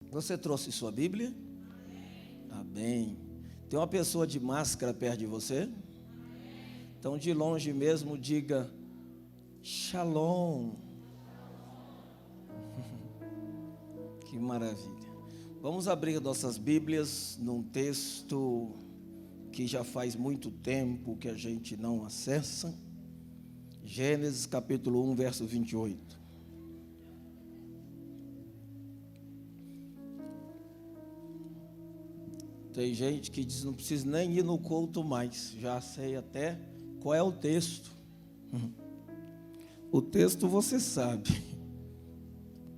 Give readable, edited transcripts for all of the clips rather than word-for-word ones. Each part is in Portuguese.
Você trouxe sua Bíblia? Amém. Tem uma pessoa de máscara perto de você? Então, de longe mesmo, diga Shalom. Que maravilha. Vamos abrir nossas Bíblias num texto que já faz muito tempo que a gente não acessa. Gênesis capítulo 1, verso 28. Tem gente que diz, não preciso nem ir no culto mais, já sei até qual é o texto. O texto você sabe,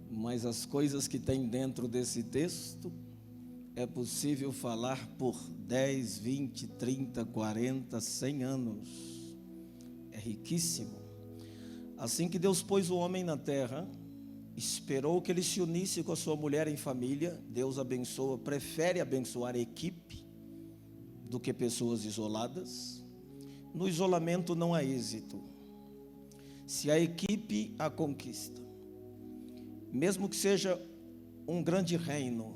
mas as coisas que tem dentro desse texto, é possível falar por 10, 20, 30, 40, 100 anos. É riquíssimo. Assim que Deus pôs o homem na terra, esperou que ele se unisse com a sua mulher em família. Deus abençoa, prefere abençoar a equipe do que pessoas isoladas. No isolamento não há êxito. Se a equipe a conquista, mesmo que seja um grande reino,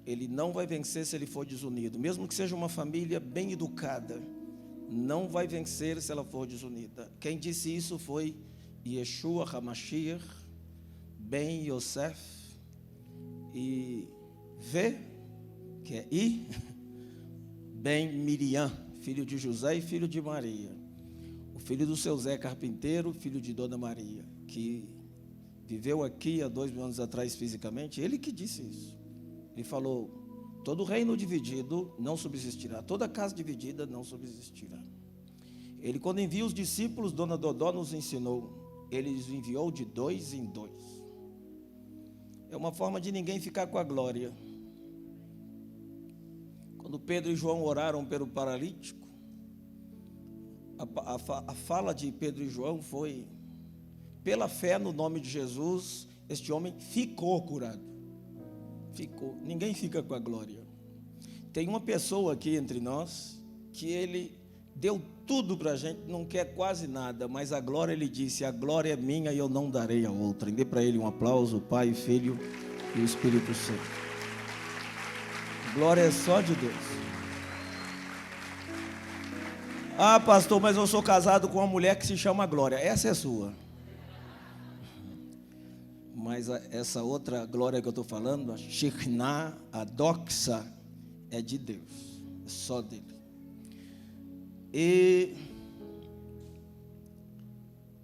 ele não vai vencer se ele for desunido. Mesmo que seja uma família bem educada, não vai vencer se ela for desunida. Quem disse isso foi Yeshua HaMashiach, Ben Yosef e V, que é I, Ben Miriam, filho de José e filho de Maria. O filho do seu Zé carpinteiro, filho de Dona Maria, que viveu aqui há 2.000 anos atrás fisicamente. Ele que disse isso. Ele falou, todo reino dividido não subsistirá, toda casa dividida não subsistirá. Ele, quando envia os discípulos, Dona Dodó nos ensinou, ele os enviou de 2 em 2. É uma forma de ninguém ficar com a glória. Quando Pedro e João oraram pelo paralítico, a fala de Pedro e João foi, pela fé no nome de Jesus, este homem ficou curado. Ficou. Ninguém fica com a glória. Tem uma pessoa aqui entre nós, que ele deu tudo para a gente, não quer quase nada, mas a glória, ele disse, a glória é minha e eu não darei a outra. Dê para ele um aplauso, Pai, Filho e o Espírito Santo. Glória é só de Deus. Ah, pastor, mas eu sou casado com uma mulher que se chama Glória. Essa é sua. Mas essa outra glória que eu estou falando, a Shekhinah, a Doxa, é de Deus, é só dele. E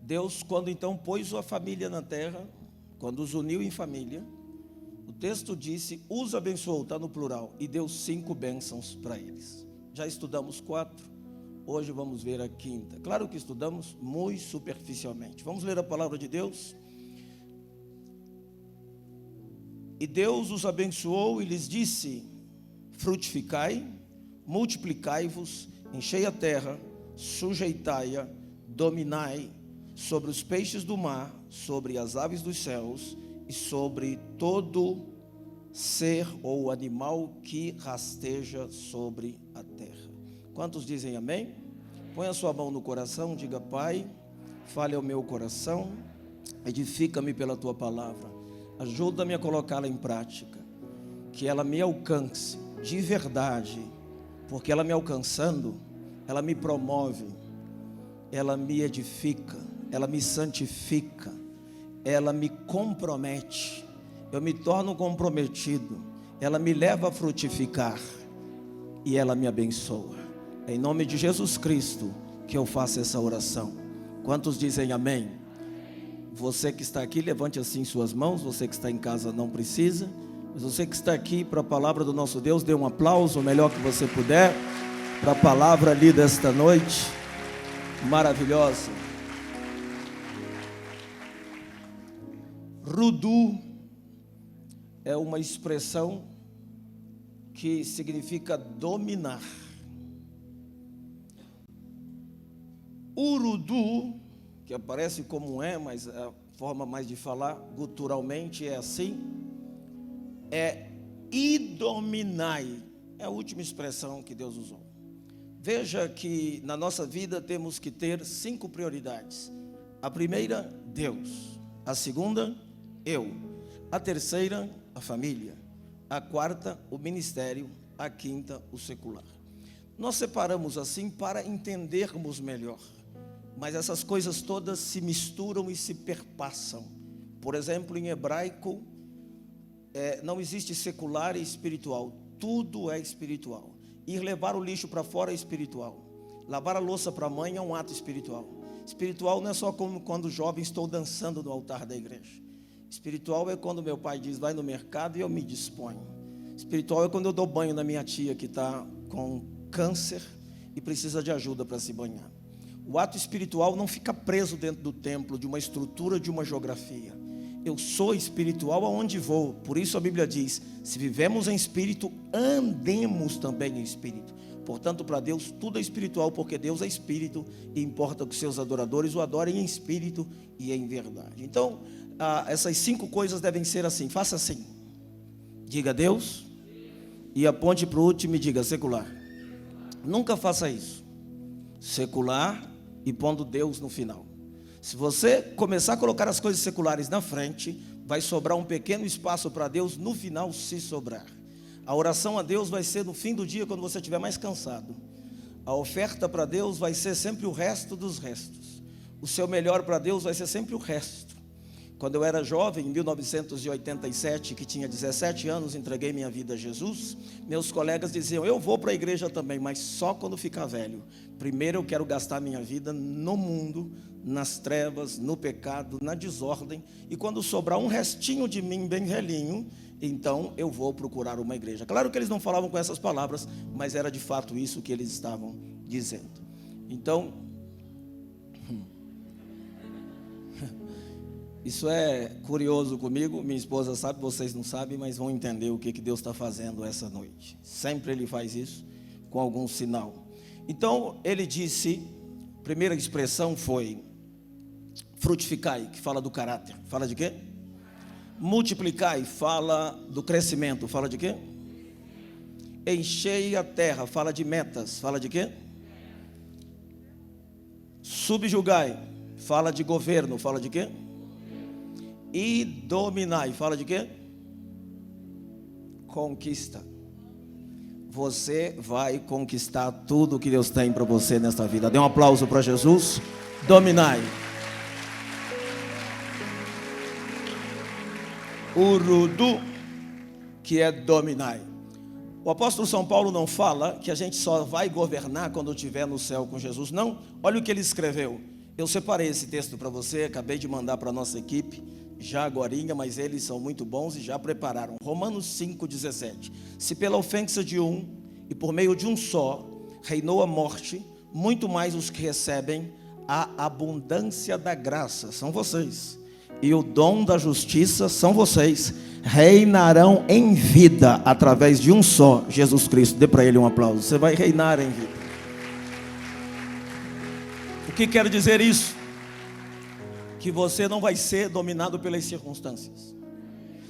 Deus, quando então pôs sua família na terra, quando os uniu em família, o texto disse, os abençoou, está no plural, e deu 5 bênçãos para eles. Já estudamos 4, hoje vamos ver a 5ª. Claro que estudamos muito superficialmente. Vamos ler a palavra de Deus. E Deus os abençoou e lhes disse, frutificai, multiplicai-vos, enchei a terra, sujeitai-a, dominai sobre os peixes do mar, sobre as aves dos céus e sobre todo ser ou animal que rasteja sobre a terra. Quantos dizem amém? Põe a sua mão no coração, diga, Pai, fale ao meu coração, edifica-me pela tua palavra. Ajuda-me a colocá-la em prática, que ela me alcance de verdade, porque ela me alcançando, ela me promove, ela me edifica, ela me santifica, ela me compromete, eu me torno comprometido, ela me leva a frutificar e ela me abençoa. É em nome de Jesus Cristo que eu faço essa oração. Quantos dizem amém? Você que está aqui, levante assim suas mãos. Você que está em casa não precisa, mas você que está aqui para a palavra do nosso Deus, dê um aplauso, o melhor que você puder, para a palavra ali desta noite, maravilhosa. Rudu é uma expressão que significa dominar. Urudu, que aparece como um mas a forma mais de falar, guturalmente é assim, é idominai, é a última expressão que Deus usou. Veja que na nossa vida temos que ter 5 prioridades. A primeira, Deus. A segunda, eu. A terceira, a família. A quarta, o ministério. A quinta, o secular. Nós separamos assim para entendermos melhor. Mas essas coisas todas se misturam e se perpassam. Por exemplo, em hebraico, não existe secular e espiritual. Tudo é espiritual. Ir levar o lixo para fora é espiritual. Lavar a louça para a mãe é um ato espiritual. Espiritual não é só como quando jovem estou dançando no altar da igreja. Espiritual é quando meu pai diz, vai no mercado e eu me disponho. Espiritual é quando eu dou banho na minha tia que está com câncer e precisa de ajuda para se banhar. O ato espiritual não fica preso dentro do templo, de uma estrutura, de uma geografia. Eu sou espiritual aonde vou. Por isso a Bíblia diz, se vivemos em espírito, andemos também em espírito. Portanto, para Deus tudo é espiritual, porque Deus é espírito e importa que seus adoradores o adorem em espírito e em verdade. Então, essas 5 coisas devem ser assim. Faça assim. Diga Deus e aponte para o último e diga secular. Nunca faça isso. Secular e pondo Deus no final. Se você começar a colocar as coisas seculares na frente, vai sobrar um pequeno espaço para Deus no final, se sobrar. A oração a Deus vai ser no fim do dia, quando você estiver mais cansado. A oferta para Deus vai ser sempre o resto dos restos. O seu melhor para Deus vai ser sempre o resto. Quando eu era jovem, em 1987, que tinha 17 anos, entreguei minha vida a Jesus. Meus colegas diziam, eu vou para a igreja também, mas só quando ficar velho. Primeiro eu quero gastar minha vida no mundo, nas trevas, no pecado, na desordem. E quando sobrar um restinho de mim bem velhinho, então eu vou procurar uma igreja. Claro que eles não falavam com essas palavras, mas era de fato isso que eles estavam dizendo. Então, isso é curioso comigo. Minha esposa sabe, vocês não sabem, mas vão entender o que Deus está fazendo essa noite. Sempre Ele faz isso com algum sinal. Então ele disse, a primeira expressão foi frutificai, que fala do caráter. Fala de quê? Multiplicai, fala do crescimento. Fala de quê? Enchei a terra, fala de metas. Fala de quê? Subjugai, fala de governo. Fala de quê? E dominai, fala de quê? Conquista. Você vai conquistar tudo que Deus tem para você nesta vida. Dê um aplauso para Jesus. Dominai. Urudu, que é dominai. O apóstolo São Paulo não fala que a gente só vai governar quando estiver no céu com Jesus. Não, olha o que ele escreveu. Eu separei esse texto para você, acabei de mandar para a nossa equipe, já agorinha, mas eles são muito bons e já prepararam. Romanos 5,17. Se pela ofensa de um, e por meio de um só, reinou a morte, muito mais os que recebem a abundância da graça, são vocês, e o dom da justiça, são vocês, reinarão em vida, através de um só, Jesus Cristo. Dê para ele um aplauso. Você vai reinar em vida. O que quer dizer isso? Que você não vai ser dominado pelas circunstâncias.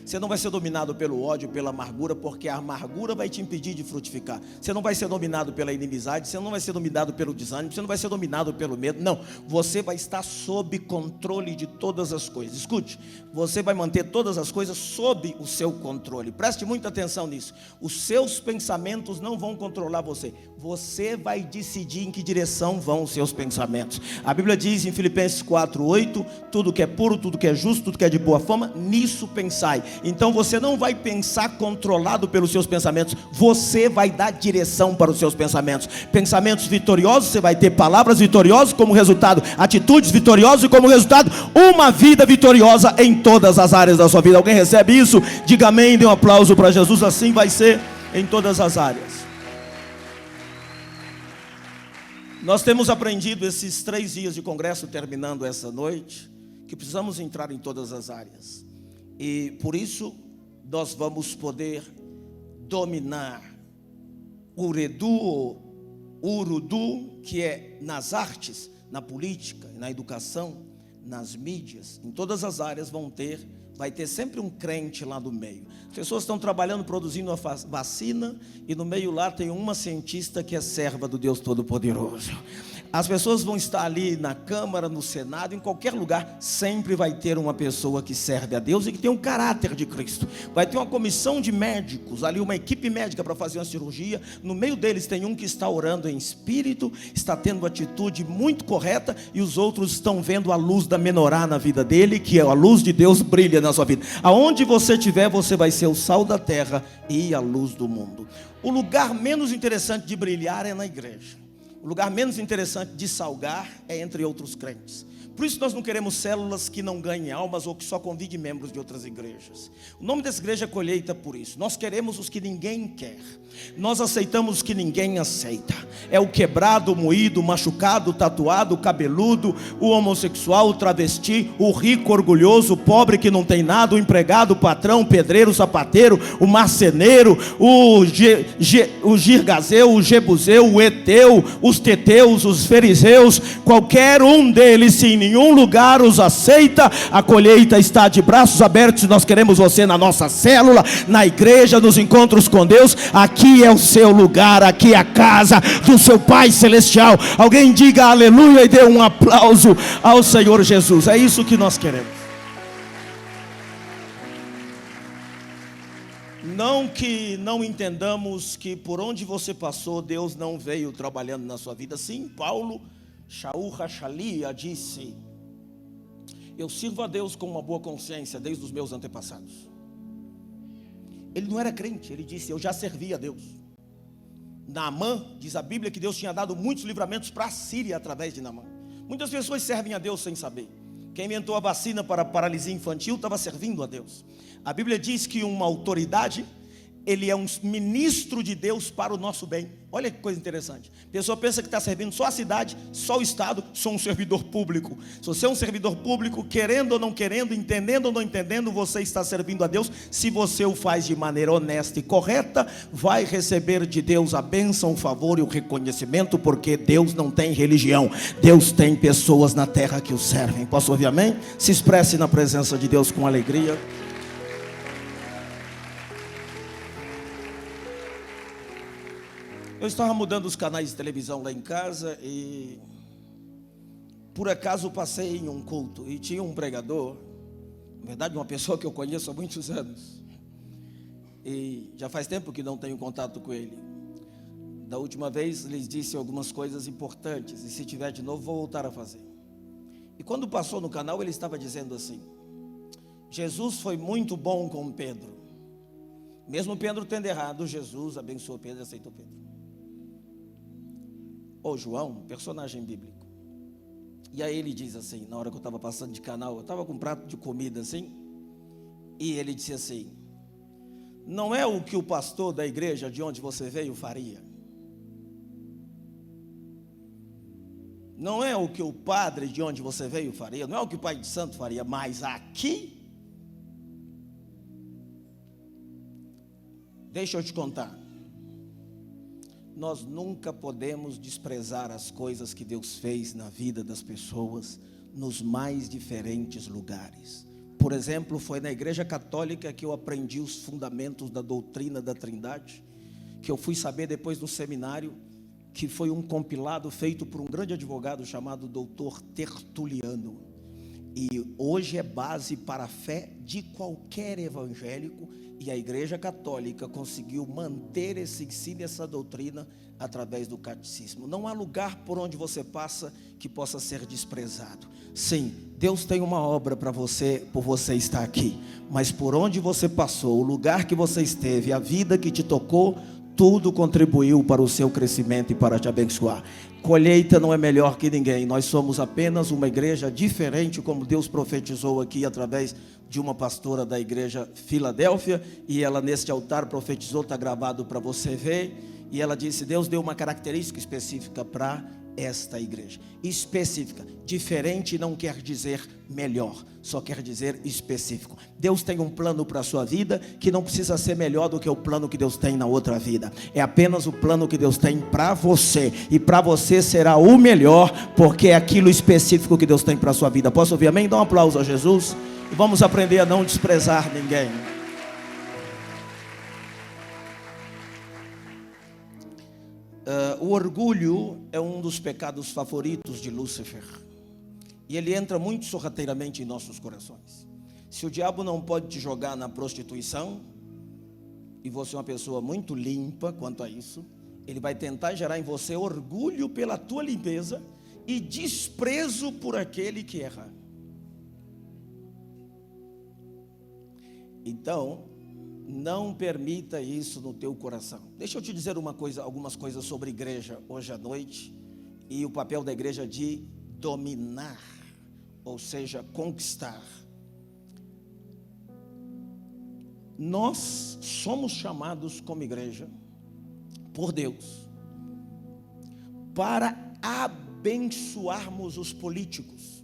Você não vai ser dominado pelo ódio, pela amargura, porque a amargura vai te impedir de frutificar. Você não vai ser dominado pela inimizade, você não vai ser dominado pelo desânimo, você não vai ser dominado pelo medo. Não, você vai estar sob controle de todas as coisas. Escute, você vai manter todas as coisas sob o seu controle. Preste muita atenção nisso. Os seus pensamentos não vão controlar você. Você vai decidir em que direção vão os seus pensamentos. A Bíblia diz em Filipenses 4:8, tudo que é puro, tudo que é justo, tudo que é de boa fama, nisso pensai. Então você não vai pensar controlado pelos seus pensamentos, você vai dar direção para os seus pensamentos. Pensamentos vitoriosos, você vai ter palavras vitoriosas como resultado, atitudes vitoriosas e como resultado, uma vida vitoriosa em todas as áreas da sua vida. Alguém recebe isso? Diga amém, dê um aplauso para Jesus. Assim vai ser em todas as áreas. Nós temos aprendido esses 3 dias de congresso, terminando essa noite, que precisamos entrar em todas as áreas. E por isso nós vamos poder dominar Urudu, que é nas artes, na política, na educação, nas mídias, em todas as áreas vai ter sempre um crente lá no meio. As pessoas estão trabalhando, produzindo uma vacina, e no meio lá tem uma cientista que é serva do Deus Todo-Poderoso. As pessoas vão estar ali na Câmara, no Senado, em qualquer lugar, sempre vai ter uma pessoa que serve a Deus e que tem um caráter de Cristo. Vai ter uma comissão de médicos, ali uma equipe médica para fazer uma cirurgia. No meio deles tem um que está orando em espírito, está tendo uma atitude muito correta, e os outros estão vendo a luz da menorá na vida dele, que é a luz de Deus brilha na sua vida. Aonde você estiver, você vai ser o sal da terra e a luz do mundo. O lugar menos interessante de brilhar é na igreja. O lugar menos interessante de salgar é entre outros crentes. Por isso nós não queremos células que não ganhem almas ou que só convidem membros de outras igrejas. O nome dessa igreja é Colheita por isso. Nós queremos os que ninguém quer. Nós aceitamos os que ninguém aceita. É o quebrado, o moído, o machucado, o tatuado, o cabeludo, o homossexual, o travesti, o rico, orgulhoso, o pobre que não tem nada, o empregado, o patrão, o pedreiro, o sapateiro, o marceneiro, o girgazeu, o jebuseu, o eteu, os teteus, os fariseus. Qualquer um deles, se em nenhum lugar os aceita, a colheita está de braços abertos. Nós queremos você na nossa célula, na igreja, nos encontros com Deus. Aqui é o seu lugar, aqui é a casa do seu Pai Celestial. Alguém diga aleluia e dê um aplauso ao Senhor Jesus. É isso que nós queremos. Não que não entendamos que por onde você passou, Deus não veio trabalhando na sua vida. Sim, Paulo Shaul Rachalia disse: eu sirvo a Deus com uma boa consciência desde os meus antepassados. Ele não era crente, ele disse: eu já servi a Deus. Naamã, diz a Bíblia que Deus tinha dado muitos livramentos para a Síria através de Naamã. Muitas pessoas servem a Deus sem saber. Quem inventou a vacina para a paralisia infantil estava servindo a Deus. A Bíblia diz que uma autoridade, ele é um ministro de Deus para o nosso bem. Olha que coisa interessante. A pessoa pensa que está servindo só a cidade, só o Estado. Sou um servidor público. Se você é um servidor público, querendo ou não querendo, entendendo ou não entendendo, você está servindo a Deus. Se você o faz de maneira honesta e correta, vai receber de Deus a bênção, o favor e o reconhecimento, porque Deus não tem religião. Deus tem pessoas na terra que o servem. Posso ouvir amém? Se expresse na presença de Deus com alegria. Eu estava mudando os canais de televisão lá em casa e por acaso passei em um culto e tinha um pregador, na verdade uma pessoa que eu conheço há muitos anos, e já faz tempo que não tenho contato com ele. Da última vez lhes disse algumas coisas importantes, e se tiver de novo vou voltar a fazer. E quando passou no canal ele estava dizendo assim: Jesus foi muito bom com Pedro, mesmo Pedro tendo errado, Jesus abençoou Pedro e aceitou Pedro. Ou João, personagem bíblico. E aí ele diz assim, na hora que eu estava passando de canal, eu estava com um prato de comida assim, e ele disse assim: não é o que o pastor da igreja de onde você veio faria, não é o que o padre de onde você veio faria, não é o que o pai de santo faria, mas aqui, deixa eu te contar, nós nunca podemos desprezar as coisas que Deus fez na vida das pessoas nos mais diferentes lugares. Por exemplo, foi na igreja católica que eu aprendi os fundamentos da doutrina da Trindade, que eu fui saber depois no seminário, que foi um compilado feito por um grande advogado chamado Dr. Tertuliano. E hoje é base para a fé de qualquer evangélico, e a igreja católica conseguiu manter esse ensino, essa doutrina, através do catecismo. Não há lugar por onde você passa que possa ser desprezado. Sim, Deus tem uma obra para você, por você estar aqui, mas por onde você passou, o lugar que você esteve, a vida que te tocou, tudo contribuiu para o seu crescimento e para te abençoar. Colheita não é melhor que ninguém, nós somos apenas uma igreja diferente, como Deus profetizou aqui através de uma pastora da igreja Filadélfia, e ela neste altar profetizou, está gravado para você ver, e ela disse: Deus deu uma característica específica para esta igreja, específica. Diferente não quer dizer melhor, só quer dizer específico. Deus tem um plano para a sua vida que não precisa ser melhor do que o plano que Deus tem na outra vida. É apenas o plano que Deus tem para você, e para você será o melhor, porque é aquilo específico que Deus tem para a sua vida. Posso ouvir amém? Dá um aplauso a Jesus e vamos aprender a não desprezar ninguém. O orgulho é um dos pecados favoritos de Lúcifer. E ele entra muito sorrateiramente em nossos corações. Se o diabo não pode te jogar na prostituição, e você é uma pessoa muito limpa quanto a isso, ele vai tentar gerar em você orgulho pela tua limpeza e desprezo por aquele que erra. Então, não permita isso no teu coração. Deixa eu te dizer algumas coisas sobre igreja hoje à noite, e o papel da igreja de dominar, ou seja, conquistar. Nós somos chamados como igreja, por Deus, para abençoarmos os políticos.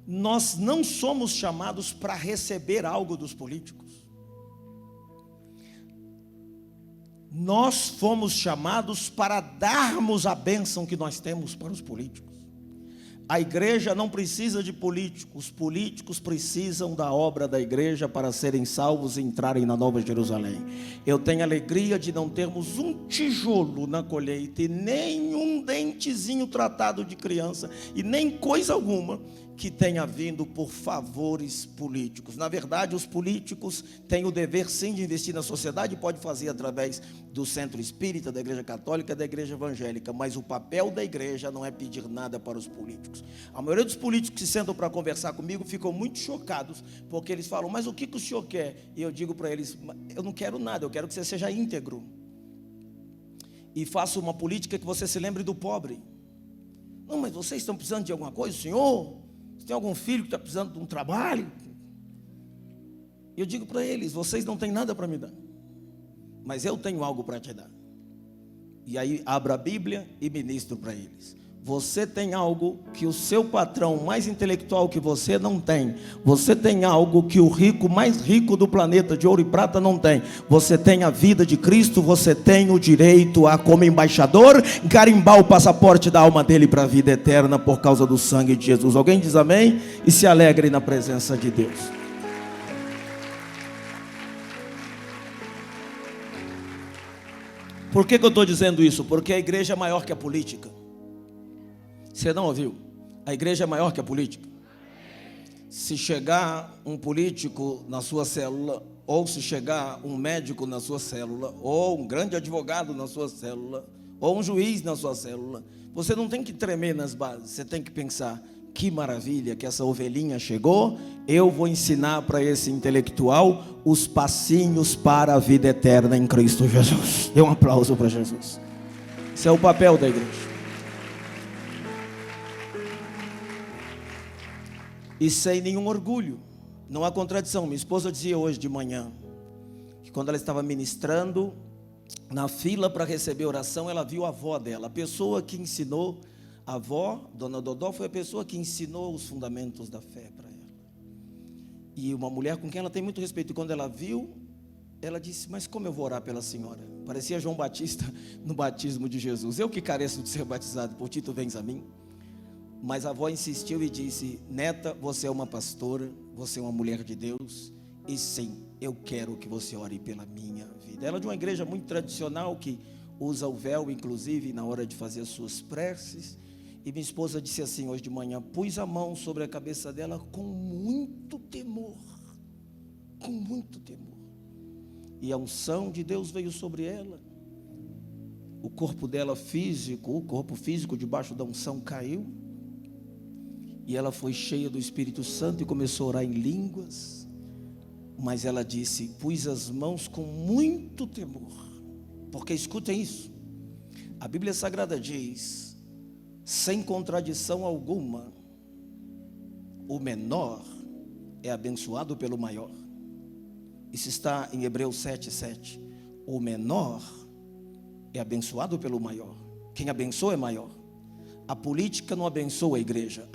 Nós não somos chamados para receber algo dos políticos. Nós fomos chamados para darmos a bênção que nós temos para os políticos. A igreja não precisa de políticos, os políticos precisam da obra da igreja para serem salvos e entrarem na Nova Jerusalém. Eu tenho alegria de não termos um tijolo na colheita, e nem um dentezinho tratado de criança, e nem coisa alguma que tenha vindo por favores políticos. Na verdade, os políticos têm o dever sim de investir na sociedade, pode fazer através do centro espírita, da igreja católica, da igreja evangélica, mas o papel da igreja não é pedir nada para os políticos. A maioria dos políticos que sentam para conversar comigo ficam muito chocados, porque eles falam: mas o que o senhor quer? E eu digo para eles: eu não quero nada, eu quero que você seja íntegro e faça uma política que você se lembre do pobre. Não, mas vocês estão precisando de alguma coisa, senhor? Tem algum filho que está precisando de um trabalho? Eu digo para eles: vocês não têm nada para me dar, mas eu tenho algo para te dar. E aí abro a Bíblia e ministro para eles. Você tem algo que o seu patrão mais intelectual que você não tem. Você tem algo que o rico mais rico do planeta de ouro e prata não tem. Você tem a vida de Cristo. Você tem o direito a, como embaixador, garimbar o passaporte da alma dele para a vida eterna por causa do sangue de Jesus. Alguém diz amém? E se alegre na presença de Deus. Por que eu estou dizendo isso? Porque a igreja é maior que a política. Você não ouviu? A igreja é maior que a política. Se chegar um político na sua célula, ou se chegar um médico na sua célula, ou um grande advogado na sua célula, ou um juiz na sua célula, você não tem que tremer nas bases. Você tem que pensar: que maravilha que essa ovelhinha chegou. Eu vou ensinar para esse intelectual os passinhos para a vida eterna em Cristo Jesus. Dê um aplauso para Jesus. Esse é o papel da igreja. E sem nenhum orgulho, não há contradição. Minha esposa dizia hoje de manhã que quando ela estava ministrando, na fila para receber oração, ela viu a avó dela, a pessoa que ensinou. A avó, Dona Dodó, foi a pessoa que ensinou os fundamentos da fé para ela. E uma mulher com quem ela tem muito respeito. E quando ela viu, ela disse: mas como eu vou orar pela senhora? Parecia João Batista no batismo de Jesus. Eu que careço de ser batizado, por ti tu vens a mim. Mas a avó insistiu e disse: neta, você é uma pastora, você é uma mulher de Deus, e sim, eu quero que você ore pela minha vida. Ela é de uma igreja muito tradicional, que usa o véu, inclusive, na hora de fazer as suas preces. E minha esposa disse assim hoje de manhã, pus a mão sobre a cabeça dela com muito temor. Com muito temor. E a unção de Deus veio sobre ela. O corpo dela físico, o corpo físico debaixo da unção caiu. E ela foi cheia do Espírito Santo e começou a orar em línguas. Mas ela disse, pus as mãos com muito temor. Porque escutem isso. A Bíblia Sagrada diz, sem contradição alguma, o menor é abençoado pelo maior. Isso está em Hebreus 7:7. O menor é abençoado pelo maior. Quem abençoa é maior. A política não abençoa a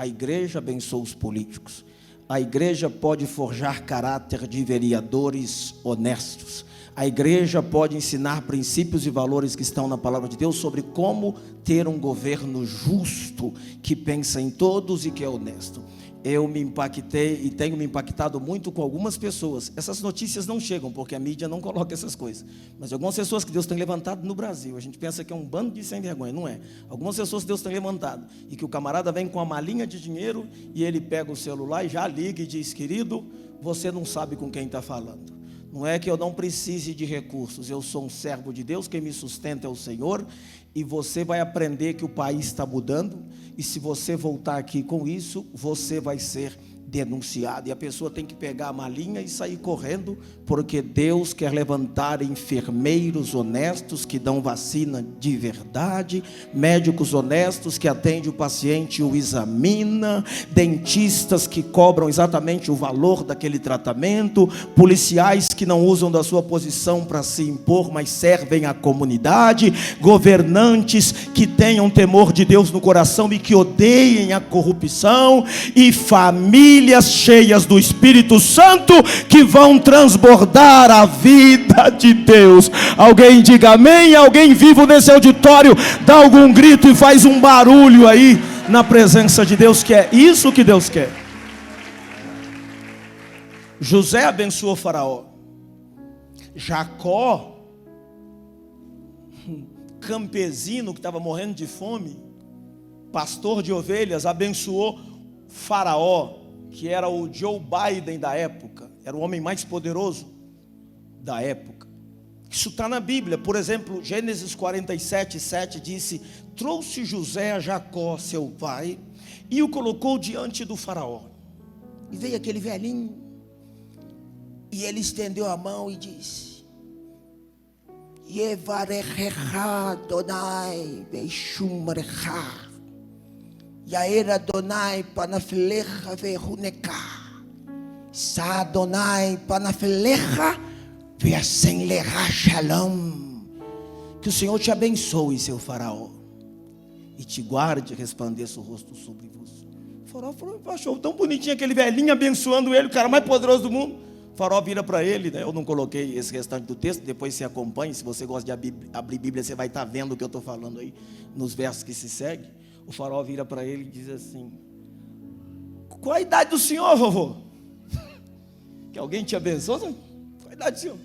igreja abençoa os políticos. A igreja pode forjar caráter de vereadores honestos. A igreja pode ensinar princípios e valores que estão na palavra de Deus sobre como ter um governo justo, que pensa em todos e que é honesto. eu me impactei e tenho me impactado muito com algumas pessoas. Essas notícias não chegam porque a mídia não coloca essas coisas, mas algumas pessoas que Deus tem levantado no Brasil, a gente pensa que é um bando de sem vergonha, não é? Algumas pessoas que Deus tem levantado, e que o camarada vem com a malinha de dinheiro, e ele pega o celular e já liga e diz: querido, você não sabe com quem está falando. Não é que eu não precise de recursos, eu sou um servo de Deus, quem me sustenta é o Senhor, e você vai aprender que o país está mudando, e se você voltar aqui com isso, você vai ser denunciado, e a pessoa tem que pegar a malinha e sair correndo, porque Deus quer levantar enfermeiros honestos que dão vacina de verdade, médicos honestos que atendem o paciente e o examina, dentistas que cobram exatamente o valor daquele tratamento, policiais que não usam da sua posição para se impor, mas servem à comunidade, governantes que tenham temor de Deus no coração e que odeiem a corrupção, e famílias cheias do Espírito Santo que vão transbordar a vida de Deus. Alguém diga amém. Alguém vivo nesse auditório dá algum grito e faz um barulho aí na presença de Deus, que é isso que Deus quer. José abençoou Faraó. Jacó, campesino que estava morrendo de fome, pastor de ovelhas, abençoou Faraó, que era o Joe Biden da época, era o homem mais poderoso da época. Isso está na Bíblia. Por exemplo, Gênesis 47:7 disse: trouxe José a Jacó, seu pai, e o colocou diante do Faraó. E veio aquele velhinho, e ele estendeu a mão e disse: Yevarechecha Adonai Beishumrecha Yair Adonai panaflecha veruneka Sa Adonai panaflecha veasen lecha shalom. Que o Senhor te abençoe, seu Faraó, e te guarde, resplandeça o rosto sobre vós. O Faraó falou: achou tão bonitinho aquele velhinho abençoando ele, o cara mais poderoso do mundo. O Faraó vira para ele, né? Eu não coloquei esse restante do texto, depois você acompanha. Se você gosta de abrir Bíblia, você vai estar vendo o que eu estou falando aí nos versos que se seguem. O Faraó vira para ele e diz assim: qual a idade do senhor, vovô? Que alguém te abençoe? Qual a idade do senhor?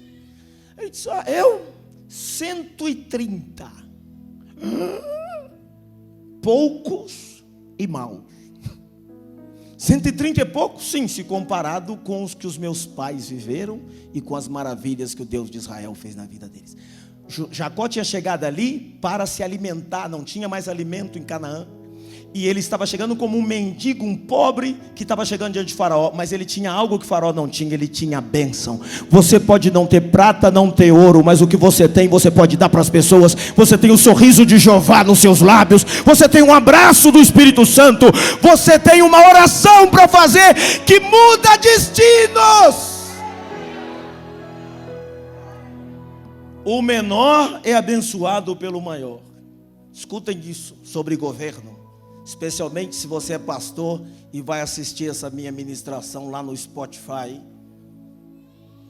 Ele disse: eu 130. Poucos e maus. 130 é pouco? Sim, se comparado com os que os meus pais viveram e com as maravilhas que o Deus de Israel fez na vida deles. Jacó tinha chegado ali para se alimentar, não tinha mais alimento em Canaã, e ele estava chegando como um mendigo, um pobre que estava chegando diante de Faraó, mas ele tinha algo que Faraó não tinha, ele tinha a bênção. Você pode não ter prata, não ter ouro, mas o que você tem, você pode dar para as pessoas. Você tem o sorriso de Jeová nos seus lábios, você tem um abraço do Espírito Santo, você tem uma oração para fazer que muda destinos. O menor é abençoado pelo maior. Escutem isso sobre governo, especialmente se você é pastor e vai assistir essa minha ministração lá no Spotify,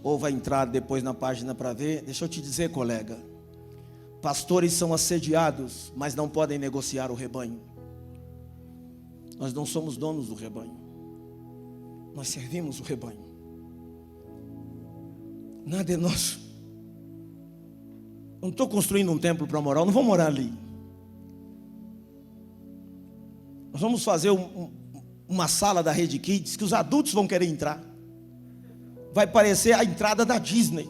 ou vai entrar depois na página para ver. Deixa eu te dizer, colega, pastores são assediados, mas não podem negociar o rebanho. Nós não somos donos do rebanho, nós servimos o rebanho. Nada é nosso. Não estou construindo um templo para morar, não vou morar ali. Nós vamos fazer uma sala da Rede Kids que os adultos vão querer entrar. Vai parecer a entrada da Disney.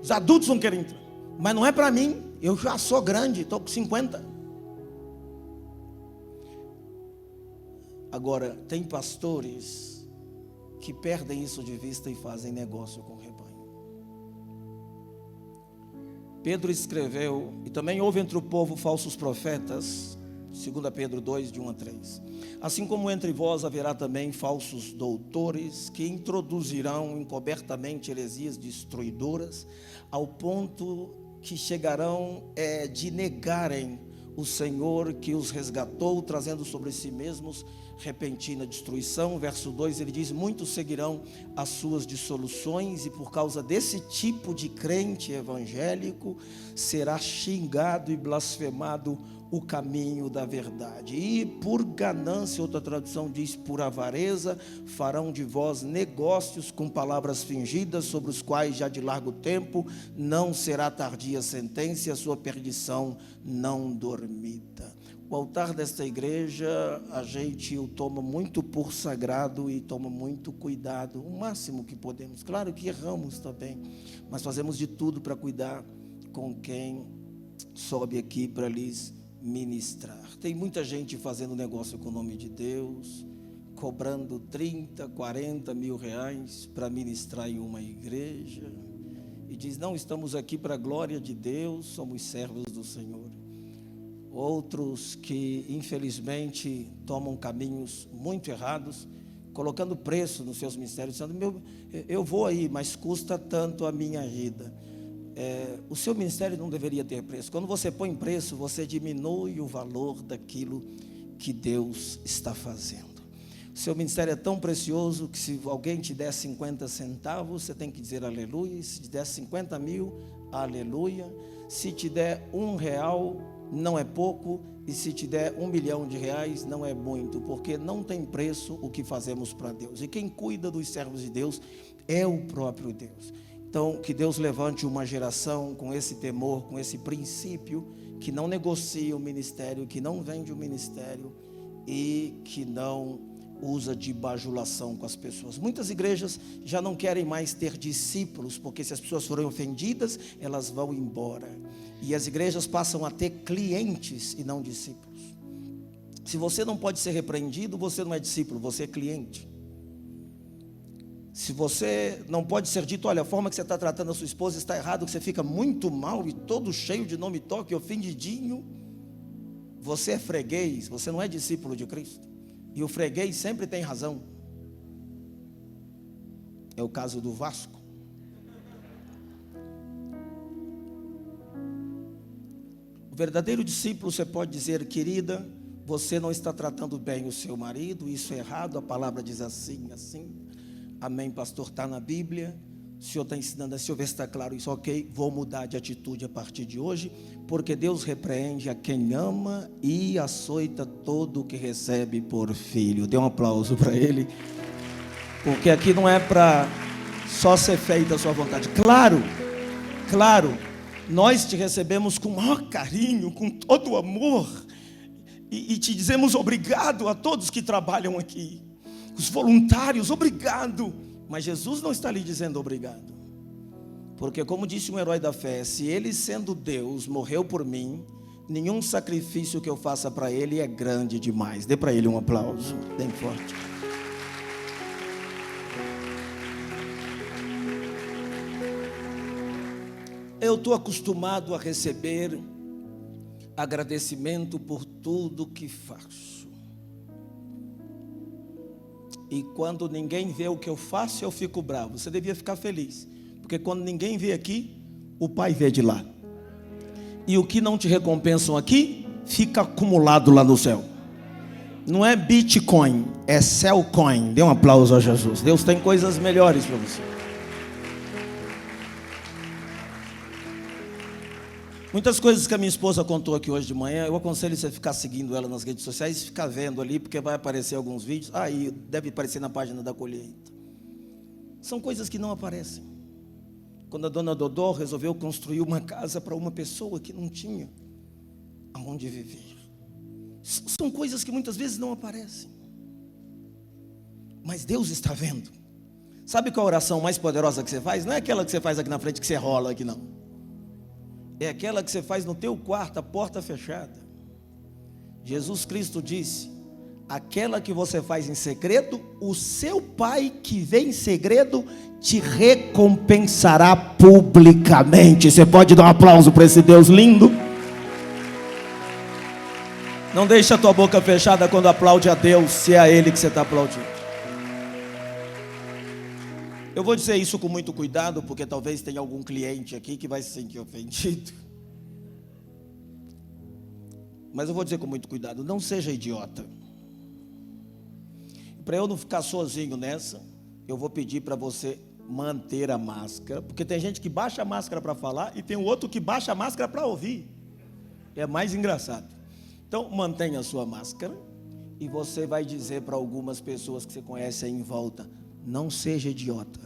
Os adultos vão querer entrar. Mas não é para mim, eu já sou grande, estou com 50. Agora, tem pastores que perdem isso de vista e fazem negócio com o rebanho. Pedro escreveu, e também houve entre o povo falsos profetas, 2 Pedro 2, de 1 a 3. Assim como entre vós haverá também falsos doutores, que introduzirão encobertamente heresias destruidoras, ao ponto que chegarão de negarem o Senhor que os resgatou, trazendo sobre si mesmos repentina destruição. Verso 2, ele diz: muitos seguirão as suas dissoluções, e por causa desse tipo de crente evangélico será xingado e blasfemado o caminho da verdade. E por ganância, outra tradução diz, por avareza, farão de vós negócios com palavras fingidas, sobre os quais já de largo tempo não será tardia a sentença, e a sua perdição não dormita. O altar desta igreja, a gente o toma muito por sagrado e toma muito cuidado, o máximo que podemos. Claro que erramos também, mas fazemos de tudo para cuidar com quem sobe aqui para lhes ministrar. Tem muita gente fazendo negócio com o nome de Deus, cobrando 30, 40 mil reais para ministrar em uma igreja, e diz, não, estamos aqui para a glória de Deus, somos servos do Senhor. Outros que infelizmente tomam caminhos muito errados, colocando preço nos seus ministérios, dizendo, eu vou aí, mas custa tanto a minha vida. O seu ministério não deveria ter preço. Quando você põe preço, você diminui o valor daquilo que Deus está fazendo. O seu ministério é tão precioso que se alguém te der 50 centavos, você tem que dizer aleluia. Se te der 50 mil, aleluia. Se te der R$1, não é pouco, e se te der R$1 milhão, não é muito, porque não tem preço o que fazemos para Deus, e quem cuida dos servos de Deus é o próprio Deus. Então, que Deus levante uma geração com esse temor, com esse princípio, que não negocia o ministério, que não vende o ministério, e que não usa de bajulação com as pessoas. Muitas igrejas já não querem mais ter discípulos, porque se as pessoas forem ofendidas, elas vão embora. E as igrejas passam a ter clientes e não discípulos. Se você não pode ser repreendido, você não é discípulo, você é cliente. Se você não pode ser dito, olha, a forma que você está tratando a sua esposa está errado, que você fica muito mal e todo cheio de nome toque, ofendidinho, você é freguês, você não é discípulo de Cristo. E o freguês sempre tem razão. É o caso do Vasco. O verdadeiro discípulo, você pode dizer, querida, você não está tratando bem o seu marido, isso é errado, a palavra diz assim, assim. Amém, pastor, está na Bíblia, o senhor está ensinando, se eu ver se está claro isso, ok, vou mudar de atitude a partir de hoje, porque Deus repreende a quem ama e açoita todo o que recebe por filho. Dê um aplauso para ele, porque aqui não é para só ser feita a sua vontade. Claro, nós te recebemos com o maior carinho, com todo o amor, e te dizemos obrigado a todos que trabalham aqui, os voluntários, obrigado. Mas Jesus não está lhe dizendo obrigado, porque como disse um herói da fé, se ele sendo Deus morreu por mim, nenhum sacrifício que eu faça para ele é grande demais. Dê para ele um aplauso bem forte. Eu estou acostumado a receber agradecimento por tudo que faço. E quando ninguém vê o que eu faço, eu fico bravo. Você devia ficar feliz, porque quando ninguém vê aqui, o Pai vê de lá. E o que não te recompensam aqui, fica acumulado lá no céu. Não é Bitcoin, é Cellcoin. Dê um aplauso a Jesus. Deus tem coisas melhores para você. Muitas coisas que a minha esposa contou aqui hoje de manhã, eu aconselho você a ficar seguindo ela nas redes sociais e ficar vendo ali, porque vai aparecer alguns vídeos. Aí deve aparecer na página da colheita. São coisas que não aparecem. Quando a dona Dodô resolveu construir uma casa para uma pessoa que não tinha aonde viver. São coisas que muitas vezes não aparecem. Mas Deus está vendo. Sabe qual a oração mais poderosa que você faz? Não é aquela que você faz aqui na frente, que você rola aqui, não. É aquela que você faz no teu quarto, a porta fechada. Jesus Cristo disse, aquela que você faz em segredo, o seu Pai que vê em segredo te recompensará publicamente. Você pode dar um aplauso para esse Deus lindo? Não deixa a tua boca fechada quando aplaude a Deus, se é a Ele que você está aplaudindo. Eu vou dizer isso com muito cuidado, porque talvez tenha algum cliente aqui que vai se sentir ofendido. Mas eu vou dizer com muito cuidado, não seja idiota. Para eu não ficar sozinho nessa, eu vou pedir para você manter a máscara, porque tem gente que baixa a máscara para falar e tem o outro que baixa a máscara para ouvir. É mais engraçado. Então, mantenha a sua máscara e você vai dizer para algumas pessoas que você conhece aí em volta: não seja idiota.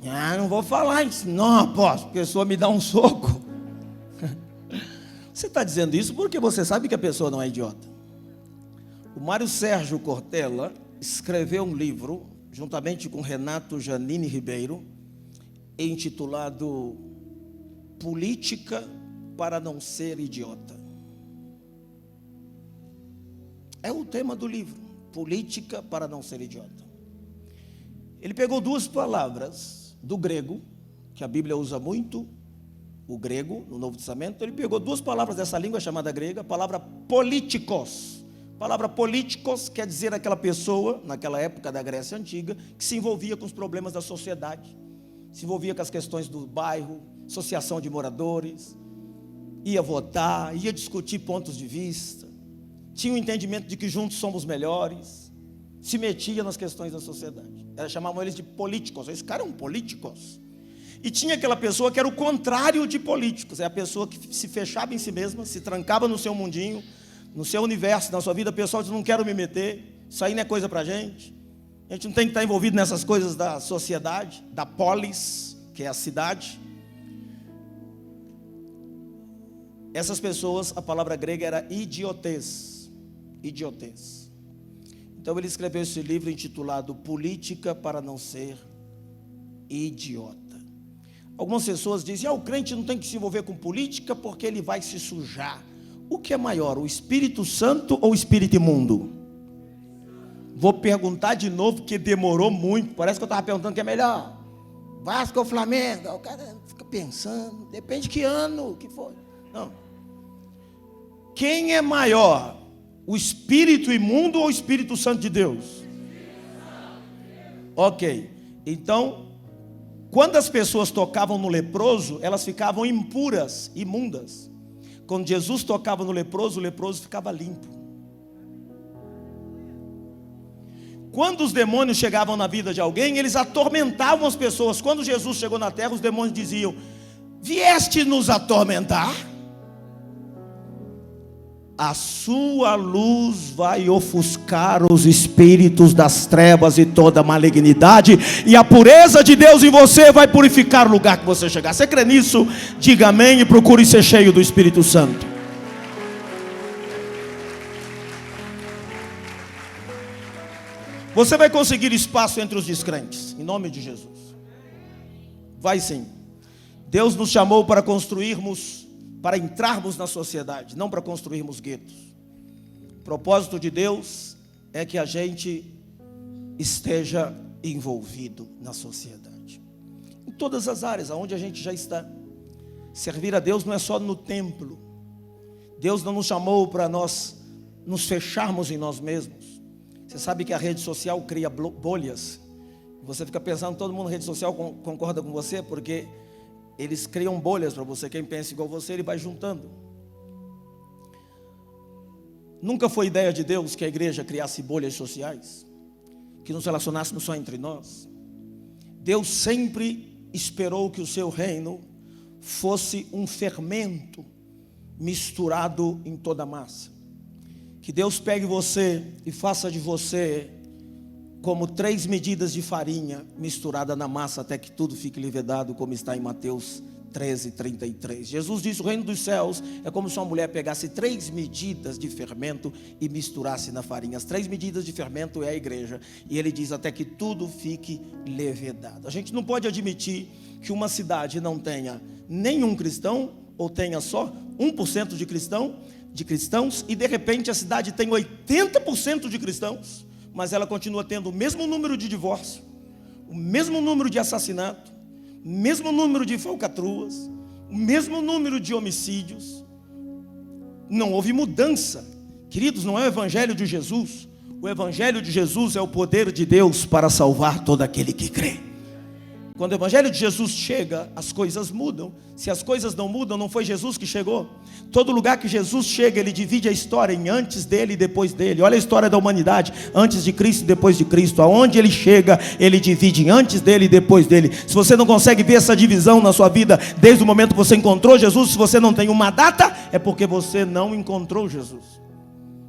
Não vou falar isso, não, apóstolo, a pessoa me dá um soco. Você está dizendo isso porque você sabe que a pessoa não é idiota. O Mário Sérgio Cortella escreveu um livro, juntamente com Renato Janine Ribeiro, intitulado Política para não ser idiota. É o tema do livro, Política para não ser idiota. Ele pegou duas palavras do grego, que a Bíblia usa muito, o grego, no Novo Testamento. Ele pegou duas palavras dessa língua chamada grega, a palavra políticos. A palavra políticos quer dizer aquela pessoa, naquela época da Grécia Antiga, que se envolvia com os problemas da sociedade, se envolvia com as questões do bairro, associação de moradores, ia votar, ia discutir pontos de vista, tinha o entendimento de que juntos somos melhores, se metia nas questões da sociedade. Chamavam eles de políticos. Esse cara é um políticos. E tinha aquela pessoa que era o contrário de políticos, é a pessoa que se fechava em si mesma, se trancava no seu mundinho, no seu universo, na sua vida pessoal, diz: não quero me meter, isso aí não é coisa pra gente. A gente não tem que estar envolvido nessas coisas da sociedade, da polis, que é a cidade. Essas pessoas, a palavra grega era idiotez. Idiotez. Então ele escreveu esse livro intitulado Política para não ser idiota. Algumas pessoas dizem: o crente não tem que se envolver com política porque ele vai se sujar. O que é maior, o Espírito Santo ou o Espírito imundo? Vou perguntar de novo, porque demorou muito. Parece que eu estava perguntando o que é melhor, Vasco ou Flamengo. O cara fica pensando, depende que ano que foi. Não. Quem é maior, o Espírito imundo ou o Espírito Santo de Deus? Ok, então, quando as pessoas tocavam no leproso, elas ficavam impuras, imundas. Quando Jesus tocava no leproso, o leproso ficava limpo. Quando os demônios chegavam na vida de alguém, eles atormentavam as pessoas. Quando Jesus chegou na terra, os demônios diziam: vieste nos atormentar? A sua luz vai ofuscar os espíritos das trevas e toda malignidade, e a pureza de Deus em você vai purificar o lugar que você chegar. Você crê nisso? Diga amém e procure ser cheio do Espírito Santo. Você vai conseguir espaço entre os descrentes, em nome de Jesus. Vai sim. Deus nos chamou para construirmos, para entrarmos na sociedade, não para construirmos guetos. O propósito de Deus é que a gente esteja envolvido na sociedade, em todas as áreas aonde a gente já está. Servir a Deus não é só no templo. Deus não nos chamou para nós nos fecharmos em nós mesmos. Você sabe que a rede social cria bolhas. Você fica pensando, todo mundo na rede social concorda com você, porque eles criam bolhas para você. Quem pensa igual você, ele vai juntando. Nunca foi ideia de Deus que a igreja criasse bolhas sociais, que nos relacionássemos só entre nós. Deus sempre esperou que o seu reino fosse um fermento misturado em toda a massa. Que Deus pegue você e faça de você como 3 medidas de farinha misturada na massa, até que tudo fique levedado, como está em Mateus 13:33. Jesus disse: o reino dos céus é como se uma mulher pegasse 3 medidas de fermento e misturasse na farinha. As 3 medidas de fermento é a igreja. E ele diz: até que tudo fique levedado. A gente não pode admitir que uma cidade não tenha nenhum cristão, ou tenha só 1% de cristãos, e de repente a cidade tem 80% de cristãos, mas ela continua tendo o mesmo número de divórcio, o mesmo número de assassinato, o mesmo número de falcatruas, o mesmo número de homicídios. Não houve mudança. Queridos, não é o evangelho de Jesus. O evangelho de Jesus é o poder de Deus para salvar todo aquele que crê. Quando o Evangelho de Jesus chega, as coisas mudam. Se as coisas não mudam, não foi Jesus que chegou. Todo lugar que Jesus chega, Ele divide a história em antes dele e depois dele. Olha a história da humanidade, antes de Cristo e depois de Cristo. Aonde Ele chega, Ele divide em antes dele e depois dele. Se você não consegue ver essa divisão na sua vida, desde o momento que você encontrou Jesus, se você não tem uma data, é porque você não encontrou Jesus.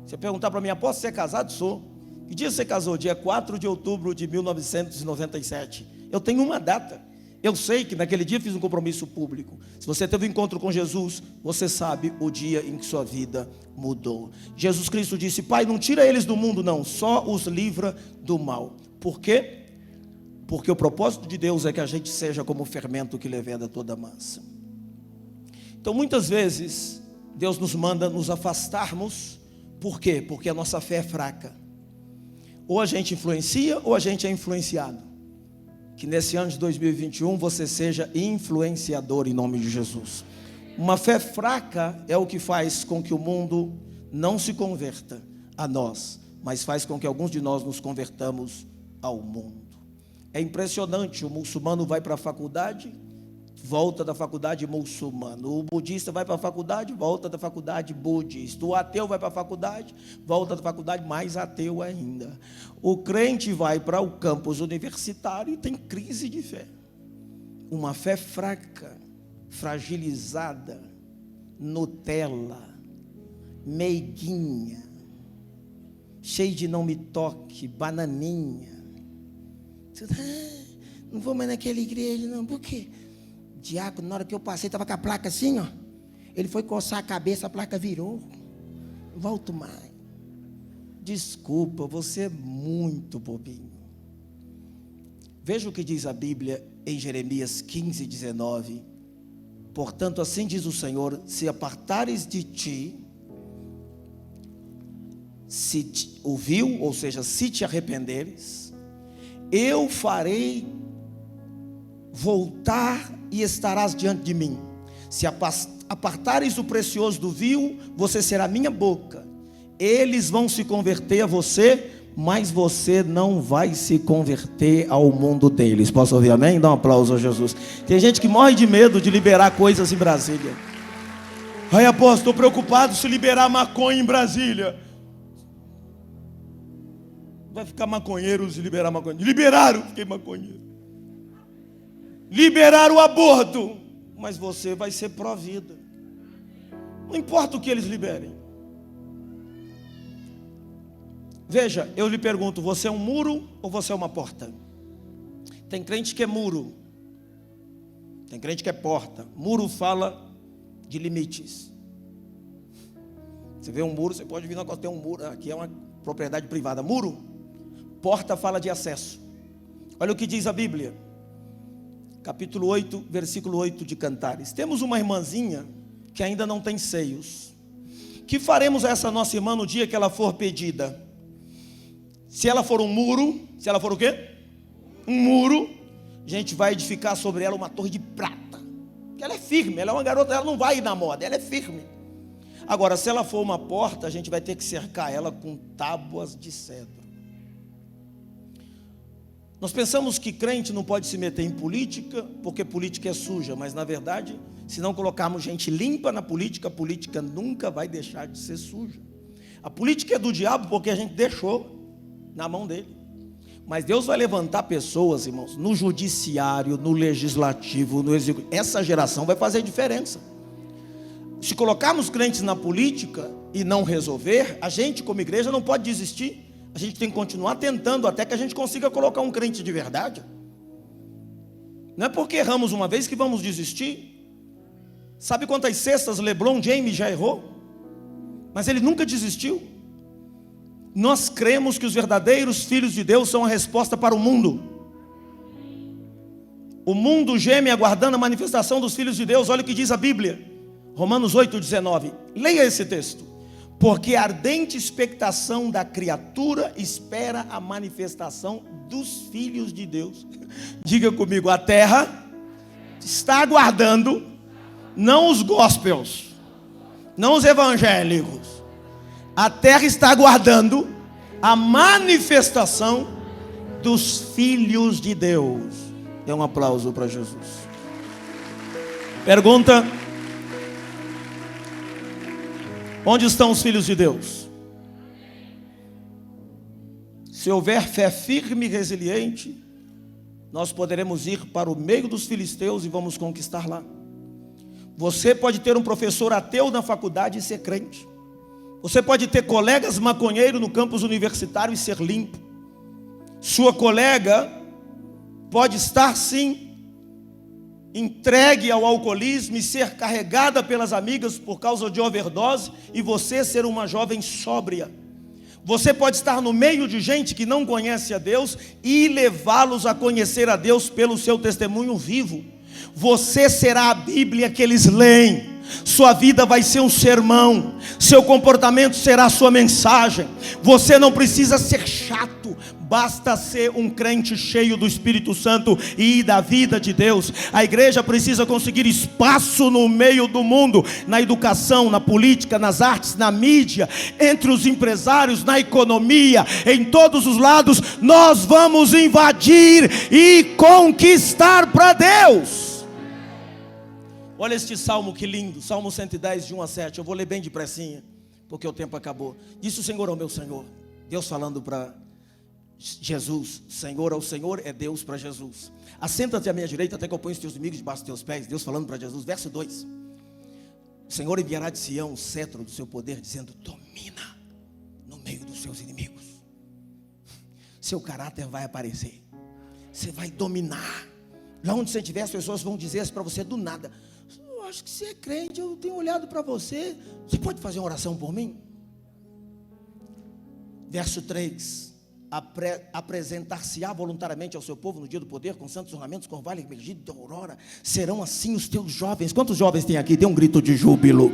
Se você perguntar para mim, apóstolo, você é casado? Sou. Que dia você casou? Dia 4 de outubro de 1997. Eu tenho uma data. Eu sei que naquele dia fiz um compromisso público. Se você teve um encontro com Jesus, você sabe o dia em que sua vida mudou. Jesus Cristo disse: Pai, não tira eles do mundo não, só os livra do mal. Por quê? Porque o propósito de Deus é que a gente seja como o fermento que leveda toda a massa. Então muitas vezes Deus nos manda nos afastarmos. Por quê? Porque a nossa fé é fraca. Ou a gente influencia ou a gente é influenciado. Que nesse ano de 2021 você seja influenciador em nome de Jesus. Uma fé fraca é o que faz com que o mundo não se converta a nós, mas faz com que alguns de nós nos convertamos ao mundo. É impressionante, o muçulmano vai para a faculdade, volta da faculdade muçulmano. O budista vai para a faculdade, volta da faculdade budista. O ateu vai para a faculdade, volta da faculdade mais ateu ainda. O crente vai para o campus universitário e tem crise de fé. Uma fé fraca, fragilizada, Nutella, meiguinha, cheio de não me toque, bananinha. Não vou mais naquela igreja não, por quê? Diácono, na hora que eu passei, estava com a placa assim, ó. Ele foi coçar a cabeça, a placa virou. Volto mais. Desculpa, você é muito bobinho. Veja o que diz a Bíblia em Jeremias 15, 19. Portanto, assim diz o Senhor: se apartares de ti, se te ouviu, ou seja, se te arrependeres, eu farei voltar e estarás diante de mim. Se apartares o precioso do vil, você será minha boca. Eles vão se converter a você, mas você não vai se converter ao mundo deles. Posso ouvir amém? Dá um aplauso a Jesus. Tem gente que morre de medo de liberar coisas em Brasília. Ai, apóstolo, estou preocupado se liberar maconha em Brasília. Vai ficar maconheiro se liberar maconha. Liberaram, fiquei maconheiro. Liberaram o aborto, mas você vai ser pró-vida. Não importa o que eles liberem. Veja, eu lhe pergunto, você é um muro ou você é uma porta? Tem crente que é muro, tem crente que é porta. Muro fala de limites. Você vê um muro, você pode vir na costa, tem um muro, aqui é uma propriedade privada. Muro, porta fala de acesso. Olha o que diz a Bíblia. Capítulo 8, versículo 8 de Cantares. Temos uma irmãzinha que ainda não tem seios. Que faremos a essa nossa irmã no dia que ela for pedida? Se ela for um muro, se ela for o quê? Um muro, a gente vai edificar sobre ela uma torre de prata. Porque ela é firme, ela é uma garota, ela não vai ir na moda, ela é firme. Agora, se ela for uma porta, a gente vai ter que cercar ela com tábuas de cedro. Nós pensamos que crente não pode se meter em política, porque política é suja, mas na verdade, se não colocarmos gente limpa na política, a política nunca vai deixar de ser suja. A política é do diabo porque a gente deixou na mão dele. Mas Deus vai levantar pessoas, irmãos, no judiciário, no legislativo, no executivo. Essa geração vai fazer diferença. Se colocarmos crentes na política e não resolver, a gente como igreja não pode desistir. A gente tem que continuar tentando até que a gente consiga colocar um crente de verdade. Não é porque erramos uma vez que vamos desistir. Sabe quantas cestas LeBron James já errou? Mas ele nunca desistiu. Nós cremos que os verdadeiros filhos de Deus são a resposta para o mundo. O mundo geme aguardando a manifestação dos filhos de Deus. Olha o que diz a Bíblia, Romanos 8, 19. Leia esse texto. Porque a ardente expectação da criatura espera a manifestação dos filhos de Deus. Diga comigo, a terra está aguardando, não os gospels, não os evangélicos. A terra está aguardando a manifestação dos filhos de Deus. Dê um aplauso para Jesus. Pergunta: onde estão os filhos de Deus? Se houver fé firme e resiliente, nós poderemos ir para o meio dos filisteus e vamos conquistar lá. Você pode ter um professor ateu na faculdade e ser crente. Você pode ter colegas maconheiros no campus universitário e ser limpo. Sua colega pode estar sim entregue ao alcoolismo e ser carregada pelas amigas por causa de overdose, e você ser uma jovem sóbria. Você pode estar no meio de gente que não conhece a Deus e levá-los a conhecer a Deus pelo seu testemunho vivo. Você será a Bíblia que eles leem. Sua vida vai ser um sermão. Seu comportamento será a sua mensagem. Você não precisa ser chato. Basta ser um crente cheio do Espírito Santo e da vida de Deus. A igreja precisa conseguir espaço no meio do mundo, na educação, na política, nas artes, na mídia, entre os empresários, na economia, em todos os lados. Nós vamos invadir e conquistar para Deus. Olha este salmo que lindo, Salmo 110, de 1 a 7. Eu vou ler bem depressinha, porque o tempo acabou. Disse o Senhor ao meu Senhor, Deus falando para Jesus, Senhor ao Senhor é Deus para Jesus. Assenta-te à minha direita até que eu ponha os teus inimigos debaixo dos teus pés. Deus falando para Jesus, verso 2. O Senhor enviará de Sião o cetro do seu poder, dizendo: domina no meio dos seus inimigos. Seu caráter vai aparecer. Você vai dominar. Lá onde você estiver, as pessoas vão dizer para você do nada: eu acho que você é crente, eu tenho olhado para você. Você pode fazer uma oração por mim? Verso 3. Apresentar-se-á voluntariamente ao seu povo no dia do poder, com santos ornamentos, com orvalho emergido de aurora. Serão assim os teus jovens. Quantos jovens tem aqui? Dê um grito de júbilo.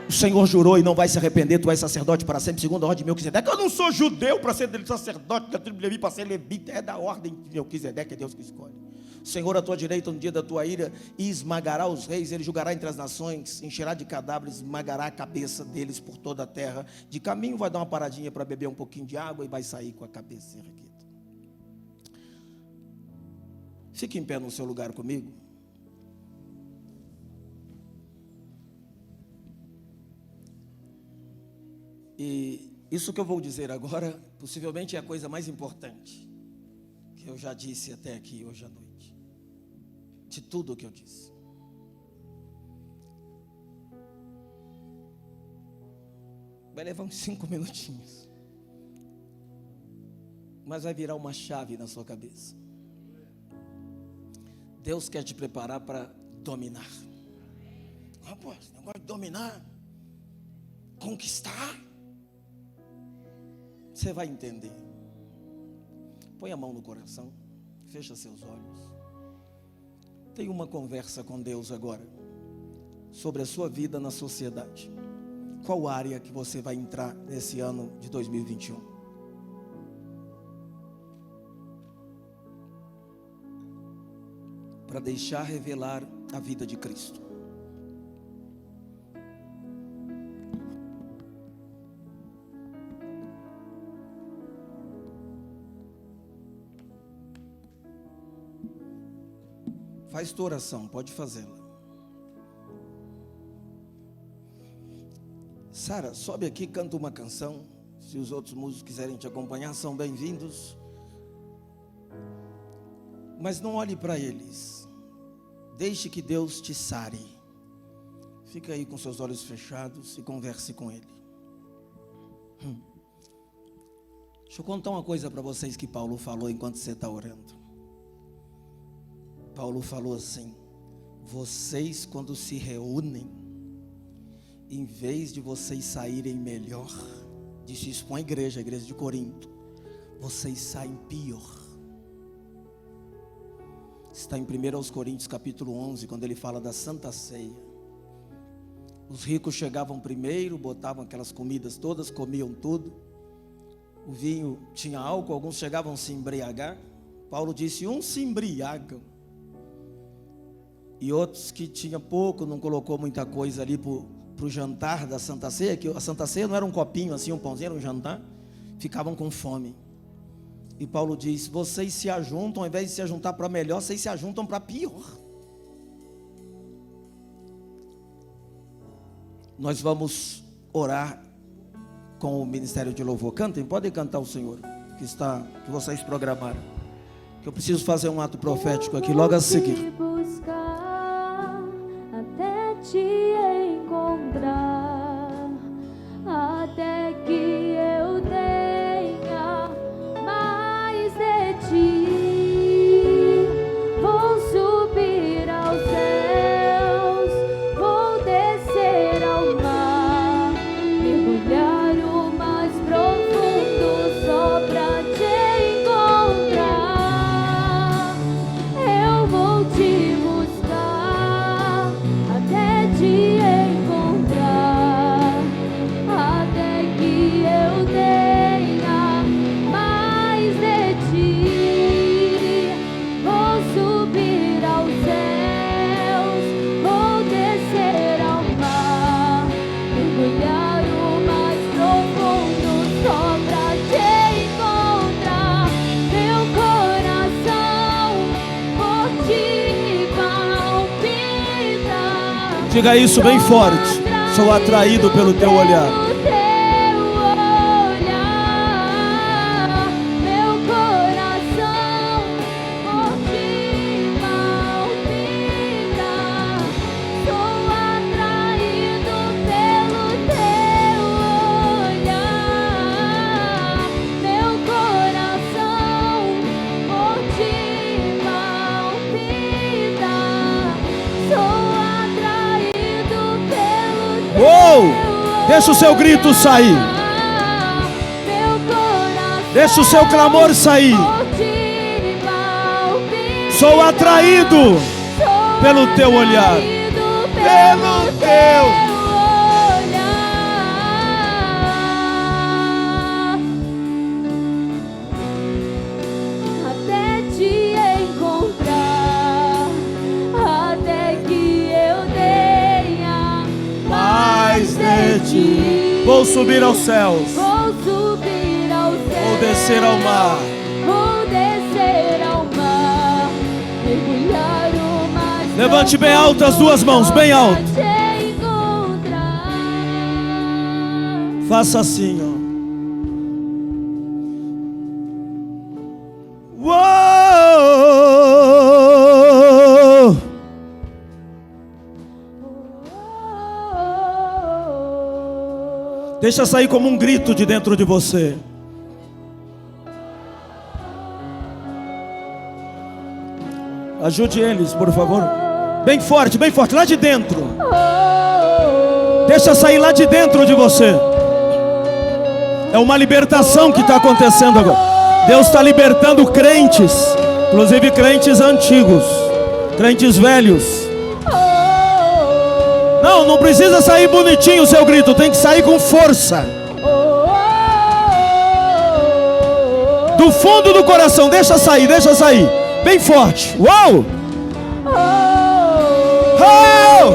O Senhor jurou e não vai se arrepender: tu és sacerdote para sempre, segundo a ordem de Melquisedeque. Eu não sou judeu para ser sacerdote da tribo de Levi, para ser levita. É da ordem de Melquisedeque, é Deus que escolhe. O Senhor à tua direita no dia da tua ira, e esmagará os reis. Ele julgará entre as nações, encherá de cadáveres, esmagará a cabeça deles por toda a terra. De caminho vai dar uma paradinha para beber um pouquinho de água e vai sair com a cabeça erguida. Fique em pé no seu lugar comigo. E isso que eu vou dizer agora, possivelmente é a coisa mais importante que eu já disse até aqui hoje à noite. De tudo o que eu disse. Vai levar uns 5 minutinhos, mas vai virar uma chave na sua cabeça. Deus quer te preparar para dominar. Rapaz, esse negócio de dominar, conquistar, você vai entender. Põe a mão no coração, fecha seus olhos. Tenha uma conversa com Deus agora sobre a sua vida na sociedade. Qual área que você vai entrar nesse ano de 2021? Para deixar revelar a vida de Cristo. Faz tua oração, pode fazê-la. Sara, sobe aqui, canta uma canção. Se os outros músicos quiserem te acompanhar, são bem-vindos. Mas não olhe para eles. Deixe que Deus te sare. Fica aí com seus olhos fechados e converse com Ele. Deixa eu contar uma coisa para vocês que Paulo falou enquanto você está orando. Paulo falou assim: vocês quando se reúnem, em vez de vocês saírem melhor, disse isso com a igreja de Corinto, vocês saem pior. Está em 1 Coríntios capítulo 11, quando ele fala da Santa Ceia. Os ricos chegavam primeiro, botavam aquelas comidas todas, comiam tudo. O vinho tinha álcool, alguns chegavam a se embriagar. Paulo disse: uns se embriagam. E outros que tinha pouco, não colocou muita coisa ali para o jantar da Santa Ceia, que a Santa Ceia não era um copinho assim, um pãozinho, era um jantar, ficavam com fome. E Paulo diz: vocês se ajuntam, ao invés de se ajuntar para melhor, vocês se ajuntam para pior. Nós vamos orar com o Ministério de Louvor. Cantem, podem cantar o Senhor, que vocês programaram. Que eu preciso fazer um ato profético aqui logo a seguir. Buscar até te encontrar, até que eu tenha mais de ti. Vou subir aos céus, vou descer ao mar, mergulhar o mais profundo só pra te encontrar. Eu vou te buscar até te encontrar, até que eu tenha mais de ti. Vou subir aos céus, vou descer ao mar, mergulhar o mais profundo só pra te encontrar. Meu coração por ti palpita. Diga isso bem forte. Sou atraído pelo teu olhar. Meu coração por ti palpita. Sou atraído pelo teu olhar. Meu coração por ti palpita. Sou atraído pelo teu Uou! Deixa o seu grito sair. Meu coração Deixa o seu clamor sair. por ti palpita. Sou atraído Sou pelo teu olhar. atraído Pelo teu. olhar. Até te encontrar, até que eu tenha Mais de ti. Vou subir aos céus. Vou subir ao céu, Vou descer ao mar. vou descer ao mar, mergulhar o mais Levante bem alto as duas mãos, bem alto. pra te encontrar. Faça assim, ó. Uou! Deixa sair como um grito de dentro de você. Ajude eles, por favor. Bem forte, lá de dentro. Deixa sair lá de dentro de você. É uma libertação que está acontecendo agora. Deus está libertando crentes, inclusive crentes antigos, crentes velhos. Não precisa sair bonitinho o seu grito, tem que sair com força. Do fundo do coração, deixa sair, bem forte. Uau! Uau!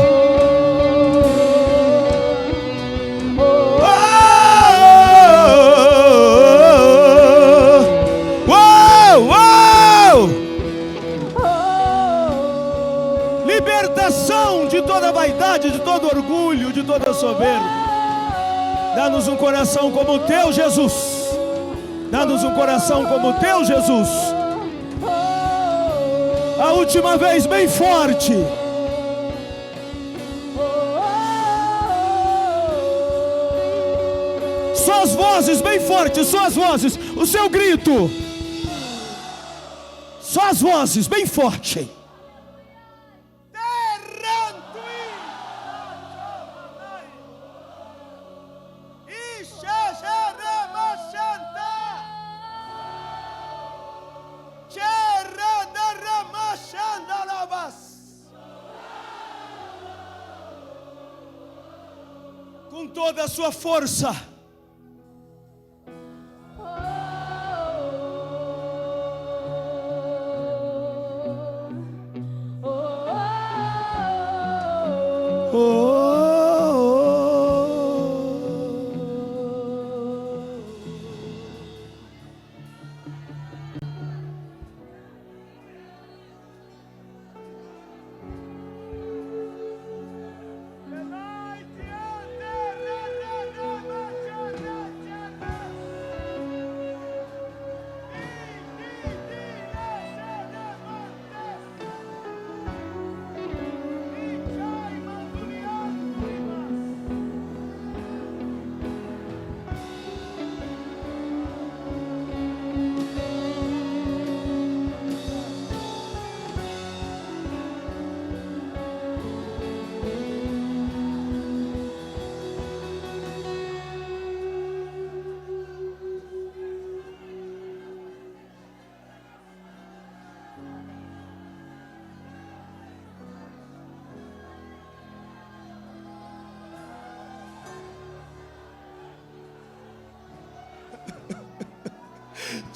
Uau! Uau! Libertação de toda vaidade, de todo orgulho, de toda soberba. Dá-nos um coração como o teu, Jesus. Dá-nos um coração como o teu, Jesus. A última vez, bem forte. Suas vozes, bem forte, suas vozes. O seu grito. Suas vozes, bem forte. Com toda a sua força.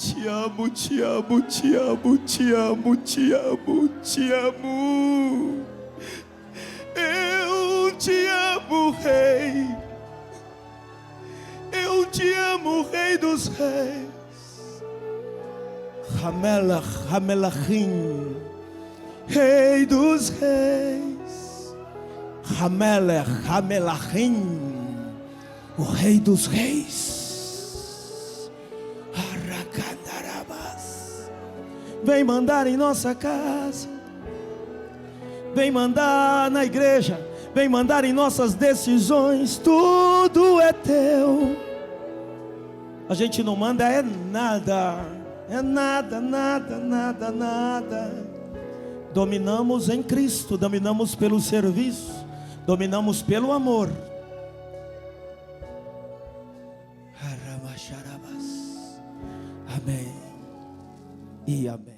Te amo, te amo, te amo, te amo, te amo, te amo. Eu te amo, Rei. Eu te amo, Rei dos Reis. Hamelach, Hamelachim, Rei dos Reis. Hamelach, Hamelachim, o Rei dos Reis. Aracandarabas. Vem mandar em nossa casa. Vem mandar na igreja. Vem mandar em nossas decisões. Tudo é teu. A gente não manda é nada. É nada, nada, nada, nada. Dominamos em Cristo. Dominamos pelo serviço. Dominamos pelo amor. Amém e amém.